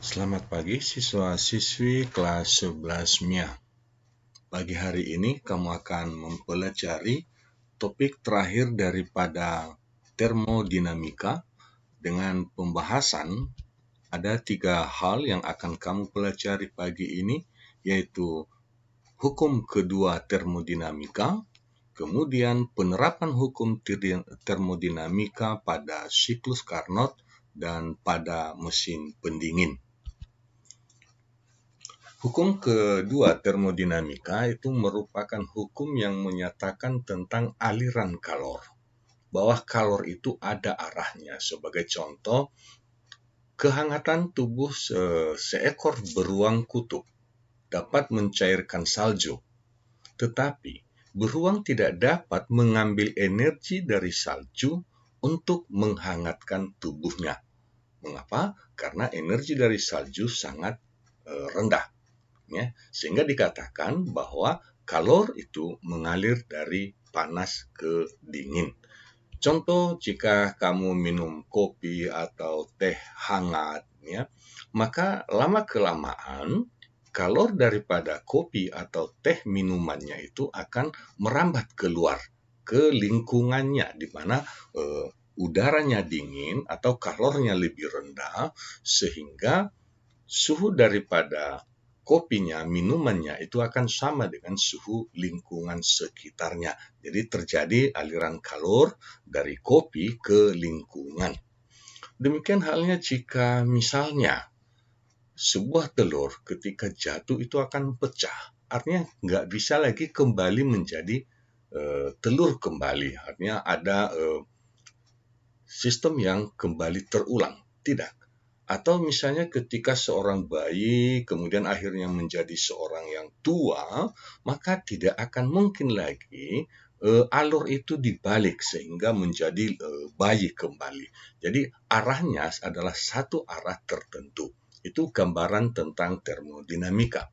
Selamat pagi siswa-siswi kelas 11 MIA. Pagi hari ini kamu akan mempelajari topik terakhir daripada termodinamika dengan pembahasan ada 3 hal yang akan kamu pelajari pagi ini, yaitu hukum kedua termodinamika, kemudian penerapan hukum termodinamika pada siklus Carnot dan pada mesin pendingin. Hukum kedua termodinamika itu merupakan hukum yang menyatakan tentang aliran kalor, bahwa kalor itu ada arahnya. Sebagai contoh, kehangatan tubuh seekor beruang kutub dapat mencairkan salju, tetapi beruang tidak dapat mengambil energi dari salju untuk menghangatkan tubuhnya. Mengapa? Karena energi dari salju sangat rendah. Sehingga dikatakan bahwa kalor itu mengalir dari panas ke dingin. Contoh, jika kamu minum kopi atau teh hangat, maka lama-kelamaan kalor daripada kopi atau teh minumannya itu akan merambat keluar ke lingkungannya, di mana udaranya dingin atau kalornya lebih rendah, sehingga suhu daripada kopinya, minumannya itu akan sama dengan suhu lingkungan sekitarnya. Jadi terjadi aliran kalor dari kopi ke lingkungan. Demikian halnya jika misalnya sebuah telur ketika jatuh itu akan pecah. Artinya nggak bisa lagi kembali menjadi telur kembali. Artinya ada sistem yang kembali terulang. Tidak. Atau misalnya ketika seorang bayi kemudian akhirnya menjadi seorang yang tua, maka tidak akan mungkin lagi alur itu dibalik sehingga menjadi bayi kembali. Jadi arahnya adalah satu arah tertentu. Itu gambaran tentang termodinamika.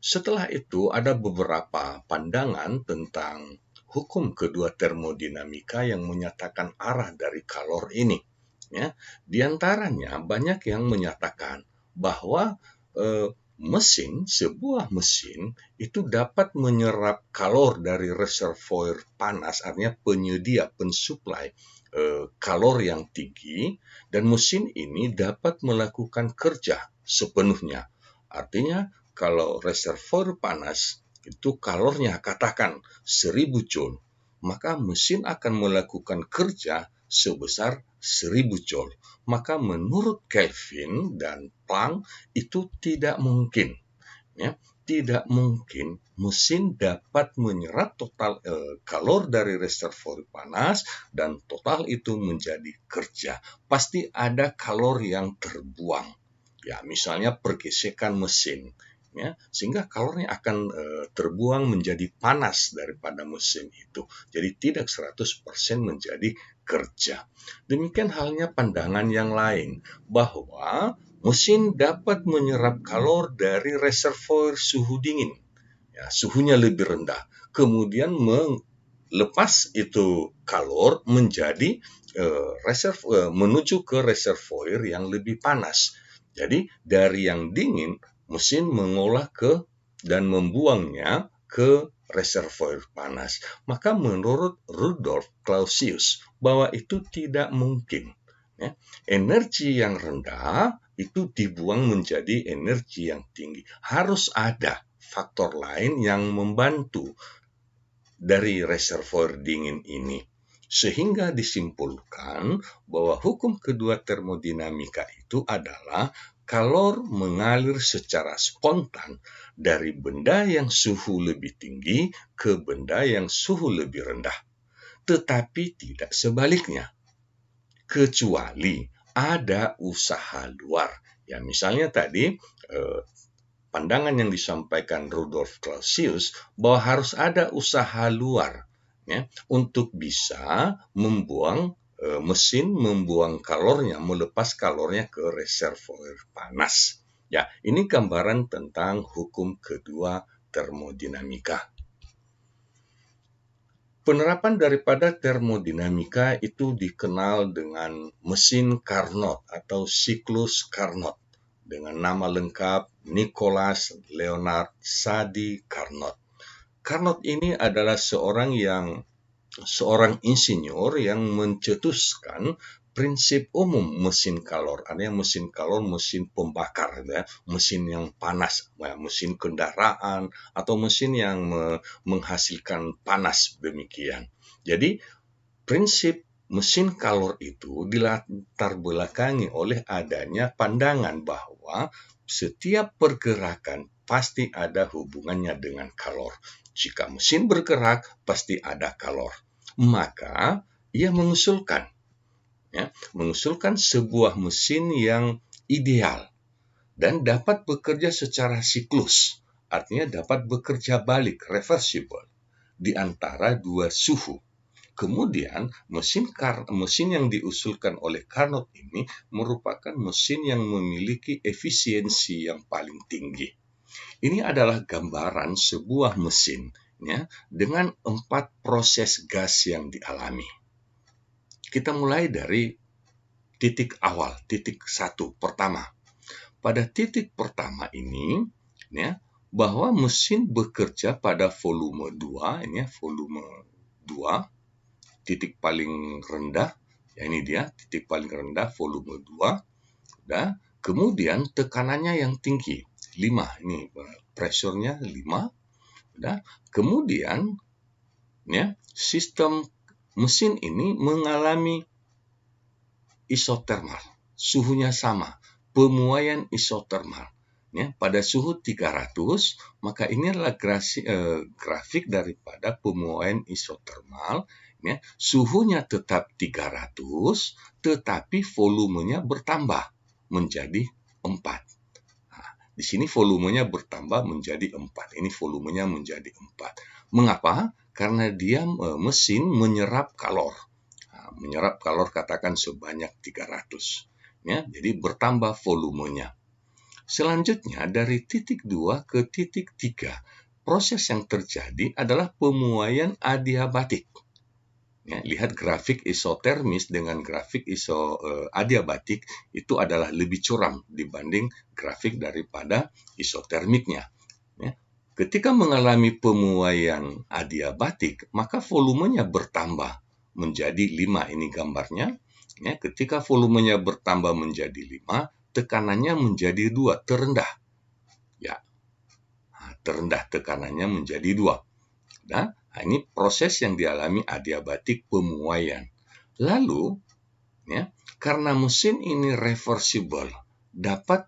Setelah itu ada beberapa pandangan tentang hukum kedua termodinamika yang menyatakan arah dari kalor ini. Di antaranya banyak yang menyatakan bahwa sebuah mesin itu dapat menyerap kalor dari reservoir panas, artinya pensuplai kalor yang tinggi, dan mesin ini dapat melakukan kerja sepenuhnya. Artinya kalau reservoir panas itu kalornya katakan 1000 joule, maka mesin akan melakukan kerja sebesar 1000 joule. Maka menurut Kelvin dan Planck itu tidak mungkin, tidak mungkin mesin dapat menyerap total kalor dari reservoir panas dan total itu menjadi kerja. Pasti ada kalor yang terbuang. Misalnya pergesekan mesin, sehingga kalornya akan terbuang menjadi panas daripada mesin itu. Jadi tidak 100% menjadi kerja. Demikian halnya pandangan yang lain, bahwa mesin dapat menyerap kalor dari reservoir suhu dingin. Suhunya lebih rendah. Kemudian melepas itu kalor menjadi menuju ke reservoir yang lebih panas. Jadi dari yang dingin, mesin mengolah dan membuangnya ke reservoir panas. Maka menurut Rudolf Clausius bahwa itu tidak mungkin. Energi yang rendah itu dibuang menjadi energi yang tinggi. Harus ada faktor lain yang membantu dari reservoir dingin ini. Sehingga disimpulkan bahwa hukum kedua termodinamika itu adalah kalor mengalir secara spontan dari benda yang suhu lebih tinggi ke benda yang suhu lebih rendah. Tetapi tidak sebaliknya, kecuali ada usaha luar. Misalnya tadi pandangan yang disampaikan Rudolf Clausius bahwa harus ada usaha luar untuk bisa mesin membuang kalornya, melepas kalornya ke reservoir panas. Ini gambaran tentang hukum kedua termodinamika. Penerapan daripada termodinamika itu dikenal dengan mesin Carnot atau siklus Carnot, dengan nama lengkap Nicholas Leonard Sadi Carnot. Carnot ini adalah seorang insinyur yang mencetuskan prinsip umum mesin kalor. Ada yang mesin kalor, mesin pembakar, ya, mesin yang panas, ya, mesin kendaraan atau mesin yang menghasilkan panas demikian. Jadi prinsip mesin kalor itu dilatar belakangi oleh adanya pandangan bahwa setiap pergerakan pasti ada hubungannya dengan kalor. Jika mesin bergerak, pasti ada kalor. Maka ia mengusulkan sebuah mesin yang ideal dan dapat bekerja secara siklus, artinya dapat bekerja balik, reversible, di antara dua suhu. Kemudian mesin yang diusulkan oleh Carnot ini merupakan mesin yang memiliki efisiensi yang paling tinggi. Ini adalah gambaran sebuah mesin, ya, dengan 4 proses gas yang dialami. Kita mulai dari titik awal, titik 1 pertama. Pada titik pertama ini, ya, bahwa mesin bekerja pada volume 2, ini ya, volume 2, titik paling rendah, ya ini dia, titik paling rendah, volume 2, dan kemudian tekanannya yang tinggi, 5, ini pressure-nya 5, dan kemudian, ya, sistem mesin ini mengalami isotermal, suhunya sama, pemuaian isotermal. Ya, pada suhu 300, maka ini adalah grafik daripada pemuaian isotermal. Ya, suhunya tetap 300, tetapi volumenya bertambah menjadi 4. Nah, di sini volumenya bertambah menjadi 4. Ini volumenya menjadi 4. Mengapa? Karena dia mesin menyerap kalor. Menyerap kalor katakan sebanyak 300. Ya, jadi bertambah volumenya. Selanjutnya dari titik 2 ke titik 3, proses yang terjadi adalah pemuaian adiabatik. Ya, lihat grafik isotermis dengan grafik adiabatik itu adalah lebih curam dibanding grafik daripada isotermiknya. Ya, ketika mengalami pemuaian adiabatik, maka volumenya bertambah menjadi 5, ini gambarnya. Ya, ketika volumenya bertambah menjadi 5, tekanannya menjadi 2, terendah. Ya, terendah tekanannya menjadi 2. Nah, ini proses yang dialami adiabatik pemuaian. Lalu, ya, karena mesin ini reversible, dapat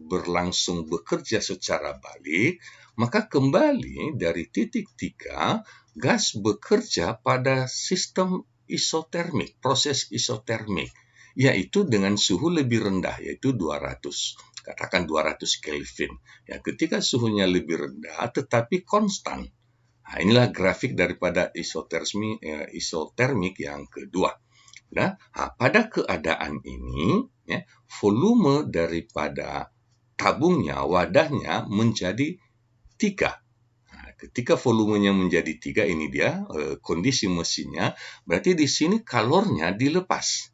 berlangsung bekerja secara balik, maka kembali dari titik 3, gas bekerja pada sistem isotermik, proses isotermik, yaitu dengan suhu lebih rendah, yaitu 200. Katakan 200 Kelvin. Ya, ketika suhunya lebih rendah tetapi konstan. Nah, inilah grafik daripada isotermik yang kedua. Nah, pada keadaan ini, ya, volume daripada tabungnya, wadahnya menjadi 3. Nah, ketika volumenya menjadi 3, ini dia kondisi mesinnya, berarti di sini kalornya dilepas.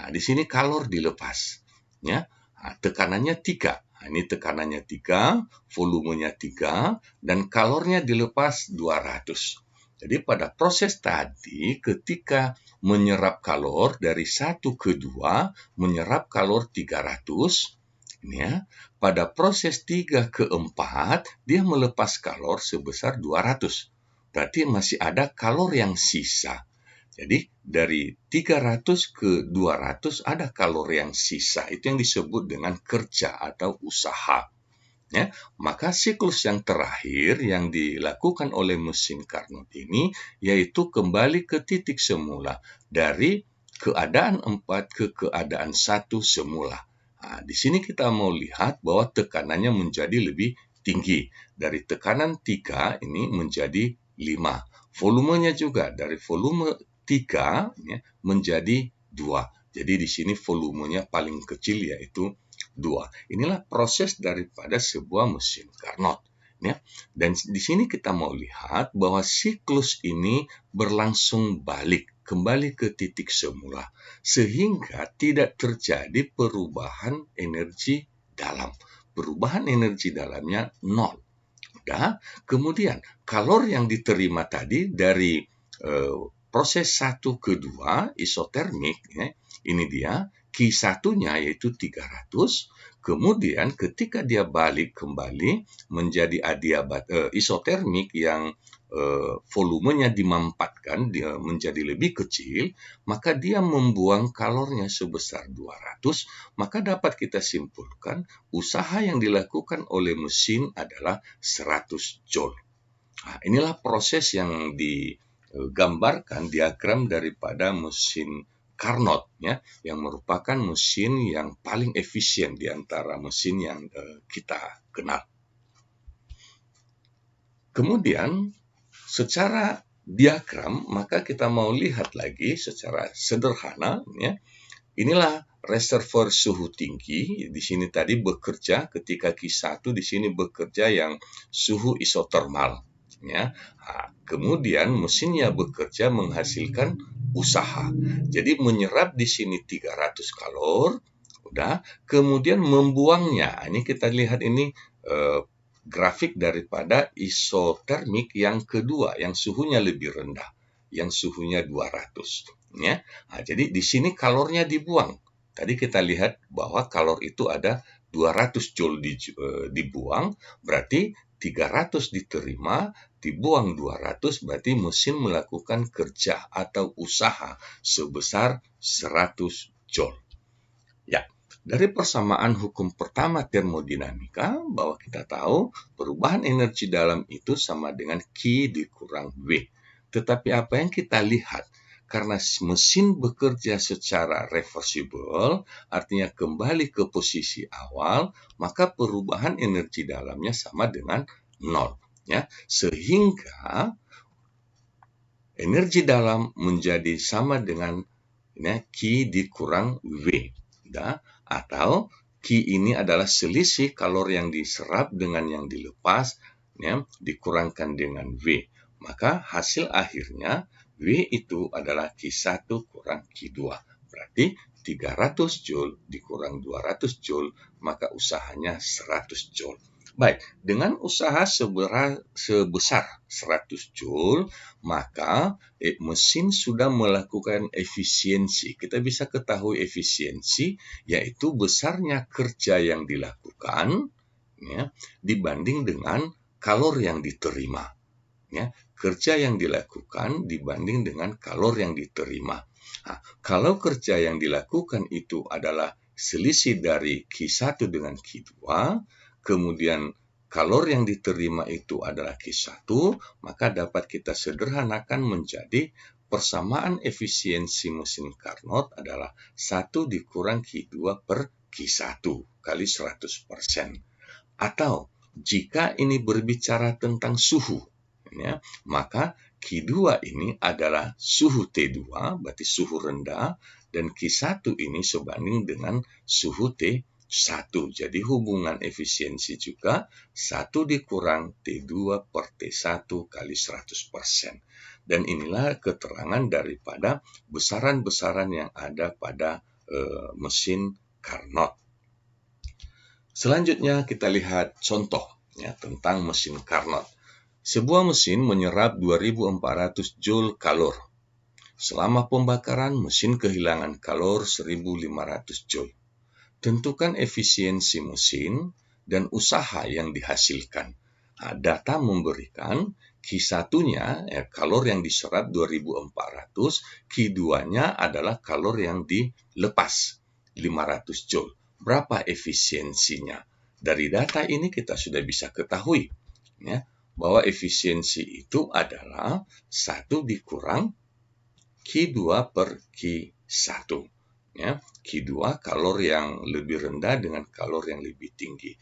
Nah, di sini kalor dilepas, ya. Nah, tekanannya 3. Nah, ini tekanannya 3, volumenya 3, dan kalornya dilepas 200. Jadi pada proses tadi, ketika menyerap kalor dari 1 ke 2, menyerap kalor 300, ya. Pada proses 3 ke 4, dia melepas kalor sebesar 200. Berarti masih ada kalor yang sisa. Jadi dari 300 ke 200 ada kalor yang sisa. Itu yang disebut dengan kerja atau usaha. Ya, maka siklus yang terakhir yang dilakukan oleh mesin Carnot ini yaitu kembali ke titik semula dari keadaan 4 ke keadaan 1 semula. Nah, di sini kita mau lihat bahwa tekanannya menjadi lebih tinggi. Dari tekanan 3 ini menjadi 5. Volumenya juga dari volume 3, ya, menjadi 2. Jadi di sini volumenya paling kecil yaitu 2. Inilah proses daripada sebuah mesin Carnot. Ya. Dan di sini kita mau lihat bahwa siklus ini berlangsung balik, kembali ke titik semula. Sehingga tidak terjadi perubahan energi dalam. Perubahan energi dalamnya 0. Udah. Kemudian kalor yang diterima tadi dari proses 1 ke 2 isotermik, ya, ini dia Q1-nya yaitu 300. Kemudian ketika dia balik kembali menjadi isotermik yang volumenya dimampatkan dia menjadi lebih kecil, maka dia membuang kalornya sebesar 200, maka dapat kita simpulkan usaha yang dilakukan oleh mesin adalah 100 joule. Nah, inilah proses yang digambarkan diagram daripada mesin Carnot, ya, yang merupakan mesin yang paling efisien di antara mesin yang kita kenal. Kemudian secara diagram maka kita mau lihat lagi secara sederhana, ya. Inilah reservoir suhu tinggi. Di sini tadi bekerja ketika Q1, di sini bekerja yang suhu isotermal, ya. Nah, kemudian mesinnya bekerja menghasilkan usaha. Jadi menyerap di sini 300 kalor, udah, kemudian membuangnya. Ini kita lihat ini grafik daripada isotermik yang kedua, yang suhunya lebih rendah, yang suhunya 200, ya. Nah, jadi di sini kalornya dibuang. Tadi kita lihat bahwa kalor itu ada 200 joule dibuang, berarti 300 diterima, dibuang 200, berarti mesin melakukan kerja atau usaha sebesar 100 joule. Ya. Dari persamaan hukum pertama termodinamika, bahwa kita tahu perubahan energi dalam itu sama dengan Q dikurang V. Tetapi apa yang kita lihat, karena mesin bekerja secara reversible, artinya kembali ke posisi awal, maka perubahan energi dalamnya sama dengan 0. Ya. Sehingga energi dalam menjadi sama dengan, ya, Q dikurang V. Ya. Atau Q ini adalah selisih kalor yang diserap dengan yang dilepas, ya, dikurangkan dengan V. Maka hasil akhirnya V itu adalah Q1 kurang Q2. Berarti 300 joule dikurang 200 joule, maka usahanya 100 joule. Baik, dengan usaha sebesar 100 joule, maka mesin sudah melakukan efisiensi. Kita bisa ketahui efisiensi, yaitu besarnya kerja yang dilakukan, ya, dibanding dengan kalor yang diterima. Ya, kerja yang dilakukan dibanding dengan kalor yang diterima. Nah, kalau kerja yang dilakukan itu adalah selisih dari Q1 dengan Q2, kemudian kalor yang diterima itu adalah Q1, maka dapat kita sederhanakan menjadi persamaan efisiensi mesin Carnot adalah 1 dikurang Q2 per Q1 kali 100%. Atau jika ini berbicara tentang suhu, ya, maka Q2 ini adalah suhu T2, berarti suhu rendah, dan Q1 ini sebanding dengan suhu T1. Jadi hubungan efisiensi juga 1 dikurang T2 per T1 kali 100%. Dan inilah keterangan daripada besaran-besaran yang ada pada mesin Carnot. Selanjutnya kita lihat contoh, ya, tentang mesin Carnot. Sebuah mesin menyerap 2400 joule kalor. Selama pembakaran, mesin kehilangan kalor 1500 joule. Tentukan efisiensi mesin dan usaha yang dihasilkan. Nah, data memberikan Q1-nya, kalor yang diserap 2400, Q2-nya adalah kalor yang dilepas 500 joule. Berapa efisiensinya? Dari data ini kita sudah bisa ketahui, ya, bahwa efisiensi itu adalah 1 dikurang Q2 per Q1. Ya, Q2 kalor yang lebih rendah dengan kalor yang lebih tinggi.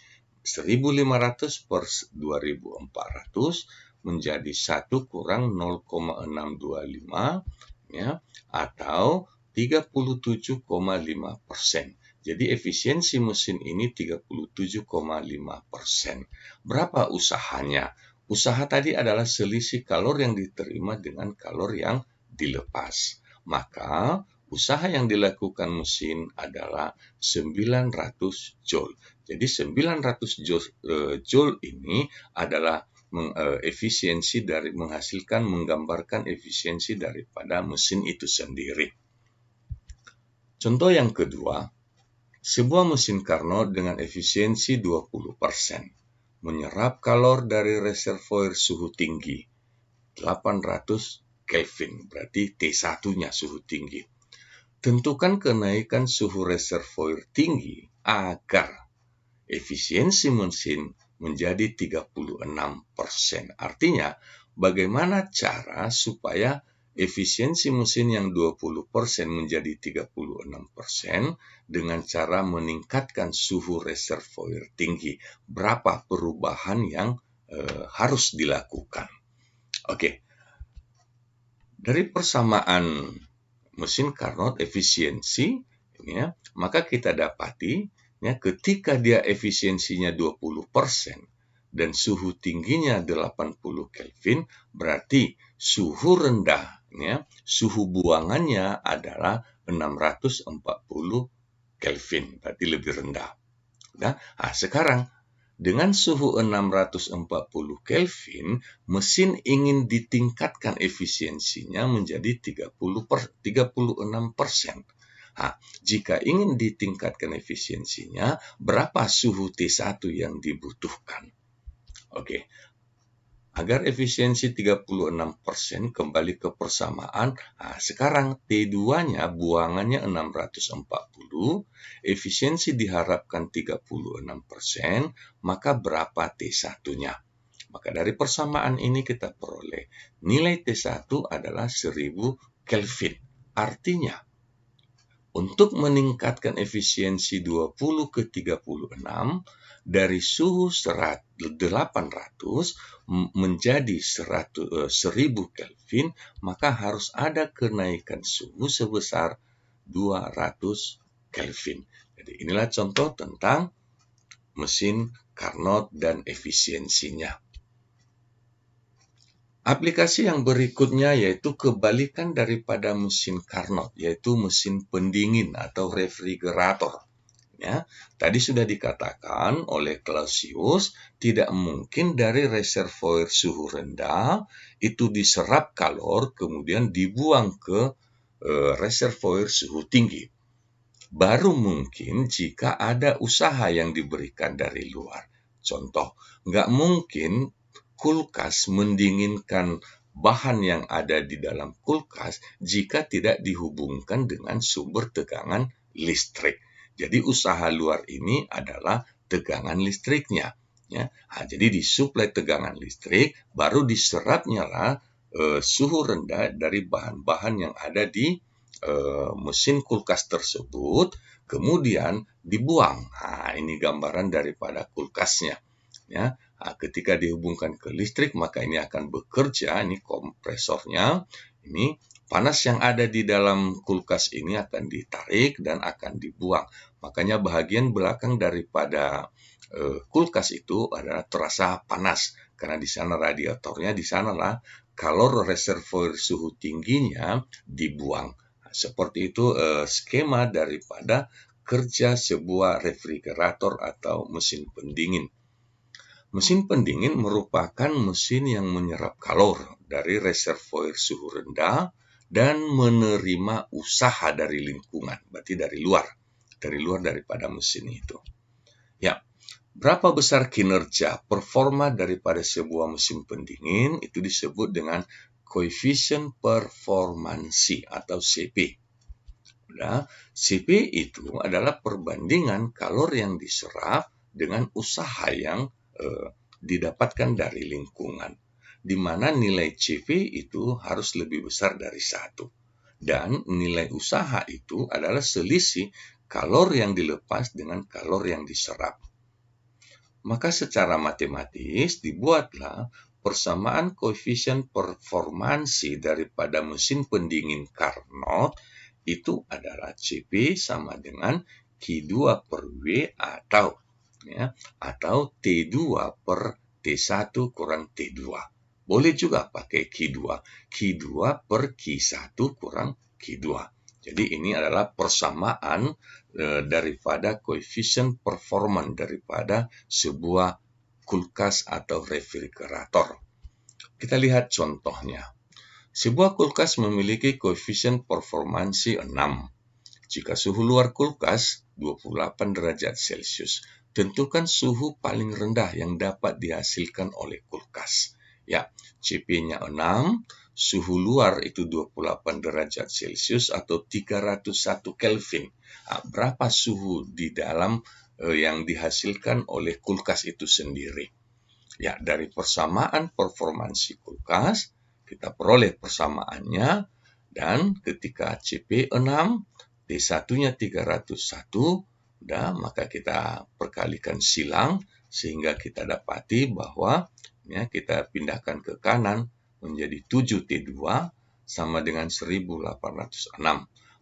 1500 per 2400 menjadi 1 kurang 0,625, ya, atau 37,5%. Jadi efisiensi mesin ini 37,5%. Berapa usahanya? Usaha tadi adalah selisih kalor yang diterima dengan kalor yang dilepas. Maka usaha yang dilakukan mesin adalah 900 joule. Jadi 900 joule ini adalah efisiensi dari menggambarkan efisiensi daripada mesin itu sendiri. Contoh yang kedua, sebuah mesin Carnot dengan efisiensi 20% menyerap kalor dari reservoir suhu tinggi 800 Kelvin, berarti T1-nya suhu tinggi. Tentukan kenaikan suhu reservoir tinggi agar efisiensi mesin menjadi 36%. Artinya, bagaimana cara supaya efisiensi mesin yang 20% menjadi 36% dengan cara meningkatkan suhu reservoir tinggi. Berapa perubahan yang harus dilakukan? Oke. Dari persamaan mesin Carnot efisiensi, ya, maka kita dapati ya, ketika dia efisiensinya 20% dan suhu tingginya 80 Kelvin, berarti suhu rendah, ya, suhu buangannya adalah 640 Kelvin, berarti lebih rendah. Nah, sekarang dengan suhu 640 Kelvin, mesin ingin ditingkatkan efisiensinya menjadi 36%. Jika ingin ditingkatkan efisiensinya, berapa suhu T1 yang dibutuhkan? Oke. Agar efisiensi 36%, kembali ke persamaan. Sekarang T2-nya buangannya 640, efisiensi diharapkan 36%, maka berapa T1-nya? Maka dari persamaan ini kita peroleh nilai T1 adalah 1000 Kelvin. Artinya, untuk meningkatkan efisiensi 20 ke 36 dari suhu 800 menjadi 1000 Kelvin, maka harus ada kenaikan suhu sebesar 200 Kelvin. Jadi inilah contoh tentang mesin Carnot dan efisiensinya. Aplikasi yang berikutnya yaitu kebalikan daripada mesin Carnot, yaitu mesin pendingin atau refrigerator. Ya, tadi sudah dikatakan oleh Clausius, tidak mungkin dari reservoir suhu rendah itu diserap kalor kemudian dibuang ke reservoir suhu tinggi. Baru mungkin jika ada usaha yang diberikan dari luar. Contoh, nggak mungkin kulkas mendinginkan bahan yang ada di dalam kulkas jika tidak dihubungkan dengan sumber tegangan listrik. Jadi usaha luar ini adalah tegangan listriknya. Ya. Jadi disuplai tegangan listrik, baru diserapnya lah suhu rendah dari bahan-bahan yang ada di mesin kulkas tersebut, kemudian dibuang. Ini gambaran daripada kulkasnya. Ya, ketika dihubungkan ke listrik, maka ini akan bekerja. Ini kompresornya. Ini panas yang ada di dalam kulkas ini akan ditarik dan akan dibuang. Makanya bagian belakang daripada kulkas itu adalah terasa panas karena di sana radiatornya, di sanalah kalor reservoir suhu tingginya dibuang. Seperti itu skema daripada kerja sebuah refrigerator atau mesin pendingin. Mesin pendingin merupakan mesin yang menyerap kalor dari reservoir suhu rendah dan menerima usaha dari lingkungan, berarti dari luar daripada mesin itu. Ya, berapa besar kinerja performa daripada sebuah mesin pendingin itu disebut dengan koefisien performansi atau CP. Nah, CP itu adalah perbandingan kalor yang diserap dengan usaha yang didapatkan dari lingkungan, di mana nilai CP itu harus lebih besar dari 1. Dan nilai usaha itu adalah selisih kalor yang dilepas dengan kalor yang diserap. Maka secara matematis dibuatlah persamaan koefisien performansi daripada mesin pendingin Carnot itu adalah CP sama dengan Q2 per W atau T2 per T1 kurang T2. Boleh juga pakai Q2 per Q1 kurang Q2. Jadi ini adalah persamaan daripada koefisien performan daripada sebuah kulkas atau refrigerator. Kita lihat contohnya. Sebuah kulkas memiliki koefisien performansi 6. Jika suhu luar kulkas 28 derajat Celcius, tentukan suhu paling rendah yang dapat dihasilkan oleh kulkas. Ya, CP-nya 6, suhu luar itu 28 derajat Celcius atau 301 Kelvin. Berapa suhu di dalam yang dihasilkan oleh kulkas itu sendiri? Ya, dari persamaan performansi kulkas, kita peroleh persamaannya, dan ketika CP 6, T1-nya 301, maka kita perkalikan silang, sehingga kita dapati bahwa kita pindahkan ke kanan menjadi 7T2 sama dengan 1806.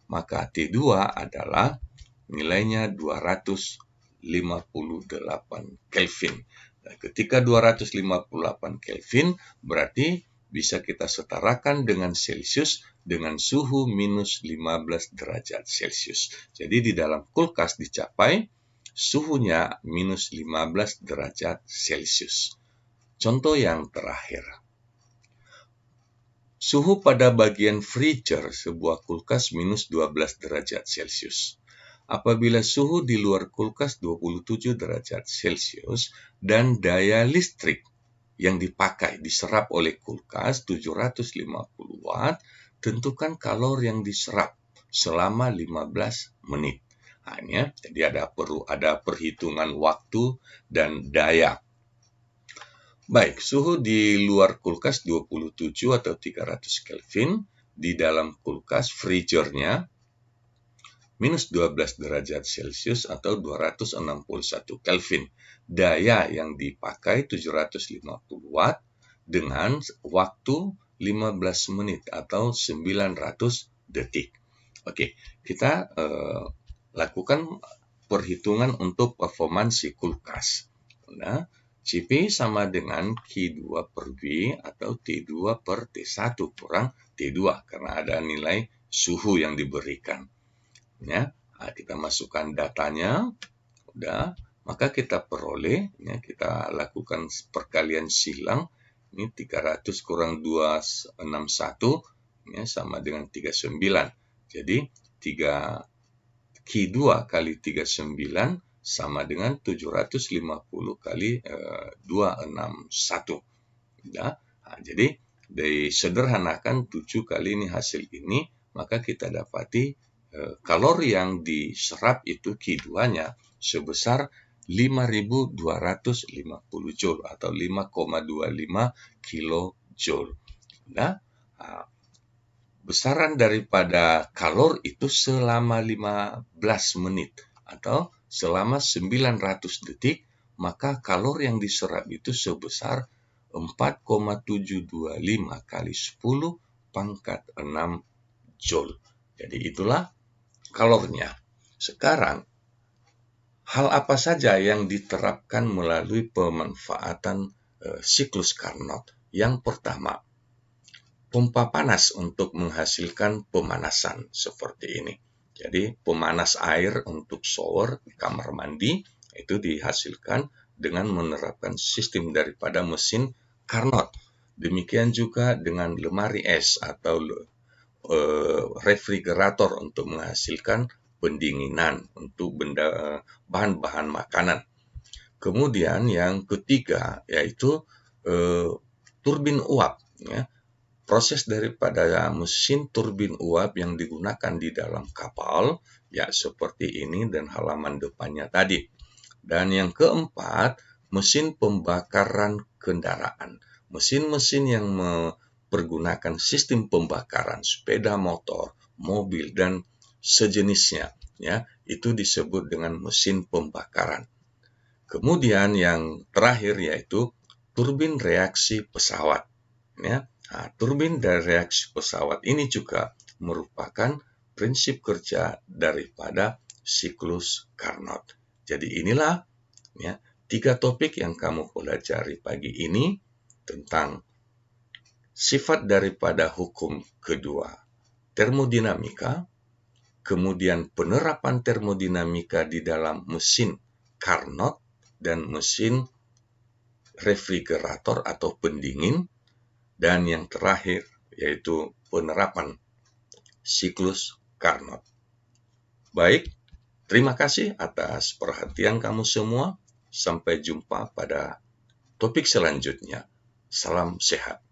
Maka T2 adalah nilainya 258 Kelvin. Nah, ketika 258 Kelvin berarti bisa kita setarakan dengan Celcius dengan suhu minus 15 derajat Celcius. Jadi di dalam kulkas dicapai suhunya minus 15 derajat Celcius. Contoh yang terakhir. Suhu pada bagian freezer sebuah kulkas minus 12 derajat Celcius. Apabila suhu di luar kulkas 27 derajat Celcius dan daya listrik yang diserap oleh kulkas 750 watt, tentukan kalor yang diserap selama 15 menit. Jadi ada perhitungan waktu dan daya. Baik, suhu di luar kulkas 27 atau 300 Kelvin, di dalam kulkas freezernya minus 12 derajat Celcius atau 261 Kelvin. Daya yang dipakai 750 watt dengan waktu 15 menit atau 900 detik. Oke, kita lakukan perhitungan untuk performansi kulkas. Nah, CP sama dengan Q2 per V atau T2 per T1 kurang T2 karena ada nilai suhu yang diberikan. Ya, kita masukkan datanya, maka kita peroleh, kita lakukan perkalian silang, ini 300 kurang 261, sama dengan 39. Jadi 3Q2 kali 39 sama dengan 750 kali 261. Jadi disederhanakan 7 kali ini hasil ini, maka kita dapati kalori yang diserap itu Q2-nya sebesar 5.250 Joule atau 5,25 kilojoule. Besaran daripada kalor itu selama 15 menit atau selama 900 detik, maka kalor yang diserap itu sebesar 4,725 kali 10 pangkat 6 Joule. Jadi itulah kalornya. Sekarang, hal apa saja yang diterapkan melalui pemanfaatan siklus Carnot? Yang pertama, pompa panas untuk menghasilkan pemanasan seperti ini. Jadi, pemanas air untuk shower di kamar mandi itu dihasilkan dengan menerapkan sistem daripada mesin Carnot. Demikian juga dengan lemari es atau refrigerator untuk menghasilkan pendinginan untuk bahan-bahan makanan. Kemudian yang ketiga yaitu turbin uap. Proses daripada mesin turbin uap yang digunakan di dalam kapal, seperti ini dan halaman depannya tadi. Dan yang keempat, mesin pembakaran kendaraan. Mesin-mesin yang pergunakan sistem pembakaran sepeda motor, mobil dan sejenisnya, itu disebut dengan mesin pembakaran. Kemudian yang terakhir yaitu turbin reaksi pesawat. Turbin dari reaksi pesawat ini juga merupakan prinsip kerja daripada siklus Carnot. Jadi inilah 3 topik yang kamu pelajari pagi ini tentang sifat daripada hukum kedua, termodinamika, kemudian penerapan termodinamika di dalam mesin Carnot dan mesin refrigerator atau pendingin, dan yang terakhir yaitu penerapan siklus Carnot. Baik, terima kasih atas perhatian kamu semua. Sampai jumpa pada topik selanjutnya. Salam sehat.